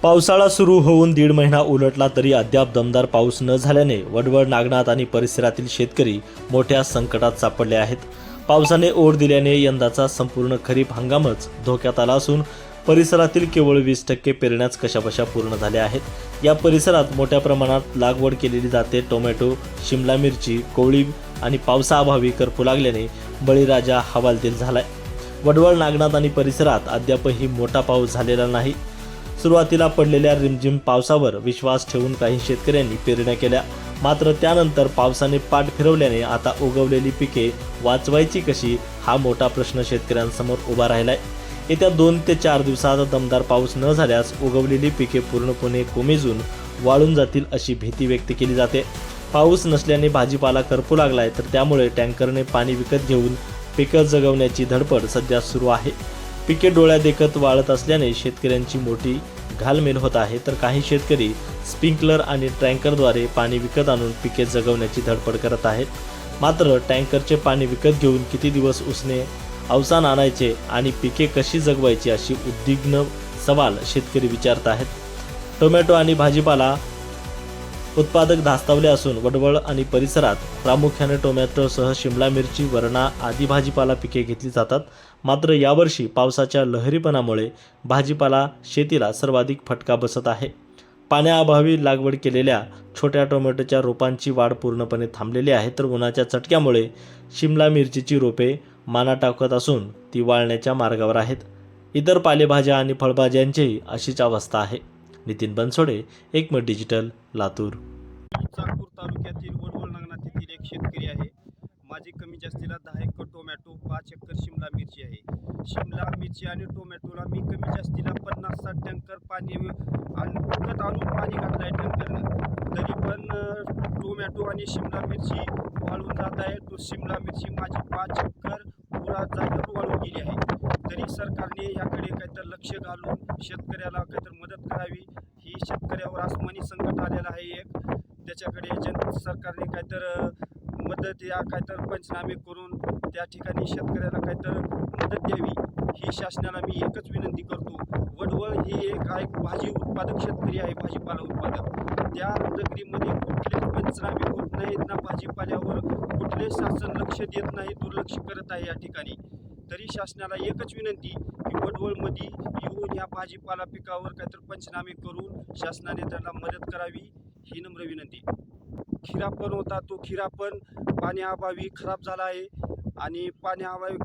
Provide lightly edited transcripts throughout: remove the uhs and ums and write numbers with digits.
पावसाळा सुरू होऊन 1.5 महिना उलटला तरी अद्याप दमदार पाऊस न झाल्याने वडवळ, नागनाथ आणि परिसरातील शेतकरी मोठ्या संकटात सापडले आहेत. पावसाने ओढ दिल्याने यंदाचा संपूर्ण खरीप हंगामच धोक्यात आला असून परिसरातील केवळ 20% पेरण्याच कशाबशा पूर्ण झाल्या आहेत. या परिसरात मोठ्या प्रमाणात लागवड केलेली जाते. टोमॅटो, शिमला मिरची, कोळी आणि पावसाअभावी करपू लागल्याने बळीराजा हवालदिल झालाय. वडवळ, नागनाथ आणि परिसरात अद्यापही मोठा पाऊस झालेला नाही. सुरुवातीला पडलेल्या रिमझिम पावसावर विश्वास ठेवून काही शेतकऱ्यांनी पेरण्या केल्या, मात्र त्यानंतर पावसाने पाठ फिरवल्याने आता उगवलेली पिके वाचवायची कशी हा मोठा प्रश्न शेतकऱ्यांसमोर उभा राहिलाय. येत्या 2 ते 4 दिवसात दमदार पाऊस न झाल्यास उगवलेली पिके पूर्णपणे कोमेजून वाळून जातील अशी भीती व्यक्त केली जाते. पाऊस नसल्याने भाजीपाला करपू लागलाय, तर त्यामुळे टँकरने पाणी विकत घेऊन पिकं जगवण्याची धडपड सध्या सुरू आहे. पिके डोळ्यादेखत वाळत असल्याने शेतकऱ्यांची मोठी घालमेल होत आहे, तर काही शेतकरी स्प्रिंकलर आणि टँकरद्वारे पाणी विकत आणून पिके जगवण्याची धडपड करत आहेत. मात्र टँकरचे पाणी विकत घेऊन किती दिवस उसने अवसान आणायचे आणि पिके कशी जगवायची अशी उद्विग्न सवाल शेतकरी विचारत आहेत. टोमॅटो आणि भाजीपाला उत्पादक धास्तावले असून वडवळ आणि परिसरात प्रामुख्याने टोमॅटोसह शिमला मिरची, वरणा आदी भाजीपाला पिके घेतली जातात. मात्र यावर्षी पावसाच्या लहरीपणामुळे भाजीपाला शेतीला सर्वाधिक फटका बसत आहे. पाण्याअभावी लागवड केलेल्या छोट्या टोमॅटोच्या रोपांची वाढ पूर्णपणे थांबलेली आहे, तर उन्हाच्या चटक्यामुळे शिमला मिरचीची रोपे माना टाकत असून ती वाळण्याच्या मार्गावर आहेत. इतर पालेभाज्या आणि फळभाज्यांचीही अशीच अवस्था आहे. नितीन बनसोडे, एकमत डिजिटल, लातूर. चाकूर तालुक्यातील वडवळ, नागनाथ येथील एक शेतकरी आहे. माझी कमी जास्तीला 10 एकर टोमॅटो, 5 एकर शिमला मिरची आहे. शिमला मिरची आणि टोमॅटोला मी कमी जास्तीला 50-60 टँकर पाणी विकत आणून पाणी घातलं आहे टँकरनं. तरी पण टोमॅटो आणि शिमला मिरची वाळून जात आहे. तो शिमला मिरची माझी 5 एकर पुरा जागेवर वाळून गेली आहे. तरी सरकारने याकडे काहीतरी लक्ष घालून शेतकऱ्याला काहीतरी मदत करावी. ही शेतकऱ्यावर आसमानी संकट आलेलं आहे एक. त्याच्याकडे सरकारने काहीतरी मदत या काहीतरी पंचनामे करून त्या ठिकाणी शेतकऱ्याला काहीतरी मदत द्यावी, ही शासनाला मी एकच विनंती करतो. वडवळ ही एक भाजी उत्पादक शेतकरी आहे, भाजीपाला उत्पादक. त्या नगरीमध्ये कुठलेच पंचनामे होत नाहीत ना, भाजीपाल्यावर कुठले शासन लक्ष देत नाही, दुर्लक्ष करत आहे या ठिकाणी. तरी शासनाला एकच विनंती की वडवळमध्ये येऊन या भाजीपाला पिकावर काहीतरी पंचनामे करून शासनाने त्याला मदत करावी, ही नम्र विनंती. खिरा पण होता, तो खिरा पण पाण्याअभावी खराब झाला आहे आणि पाण्याअभावी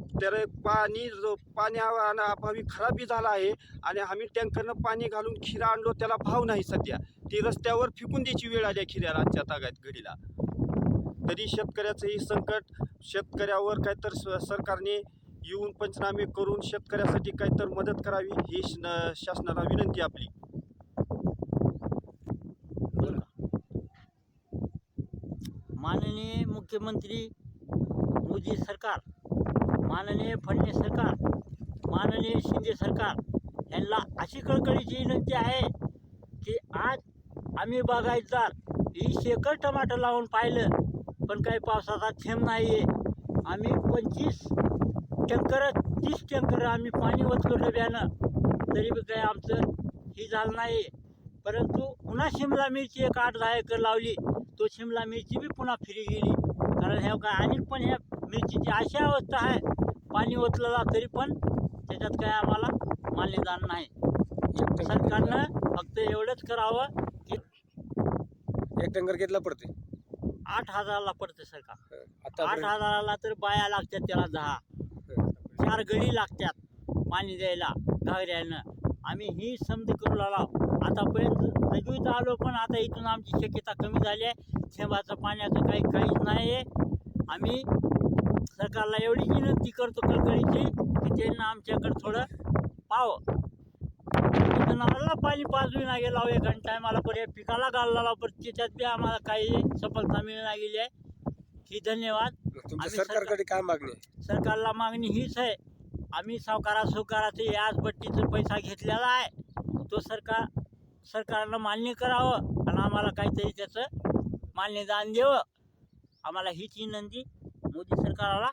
पाण्याअभावी खराबही झाला आहे. आणि आम्ही टँकरनं पाणी घालून खिरा आणलो, त्याला भाव नाही सध्या. ती रस्त्यावर फेकून द्यायची वेळ आली आहे खिऱ्याला आजच्या तागात घडीला. तरी शेतकऱ्याचं ही संकट, शेतकऱ्यावर काहीतरी सरकारने येऊन पंचनामे करून शेतकऱ्यासाठी काहीतरी मदत करावी, ही शासनाला विनंती आपली. माननीय मुख्यमंत्री मोदी सरकार, माननीय फडणवीस सरकार, माननीय शिंदे सरकार यांना अशी कळकळीची विनंती आहे की आज आम्ही बागायतदार 20 एकर टमाटर लावून पाहिलं, पण काही पावसाचा थेंब नाही आहे. आम्ही 25 टँकर 30 टँकर आम्ही पाणी ओतलो डब्यानं, तरी बी काही आमचं ही झालं नाही. परंतु पुन्हा शिमला मिरची एक 8-10 एकर लावली, तो शिमला मिरची बी पुन्हा फिरी गेली. कारण ह्या काय आणि पण ह्या मिरचीची अशी अवस्था आहे, पाणी ओतलेला तरी पण त्याच्यात काय आम्हाला मान्यदान नाही. सरकारनं फक्त एवढंच करावं की एक टँकर घेतला पडते 8,000ला पडते सरकार. आता 8,000ला तर बाया लागतात, त्याला 4 गडी लागतात पाणी द्यायला घागऱ्यानं. आम्ही ही समज करू लागलो. आतापर्यंत जगवीत आलो, पण आता इथून आमची शक्यता कमी झाली आहे. थेंबाचं पाण्याचं काहीच नाही आहे. आम्ही सरकारला एवढी विनंती करतो कळकळीची की त्यांना आमच्याकडे थोडं पाहावं. जनावराला पाणी पाजू ना गेला एका टायमाला, पण या पिकाला घालला, पण त्याच्यात बी आम्हाला काही सफलता मिळणार गेली आहे. ही धन्यवाद. तुमच्या सरकारकडे काय मागणी आहे? सरकारला मागणी हीच आहे, आम्ही सावकाराचे याच बट्टीचा पैसा घेतलेला आहे, तो सरकारनं मान्य करावं आणि आम्हाला काहीतरी त्याचं मान्यदान द्यावं. आम्हाला हीच विनंती मोदी सरकारला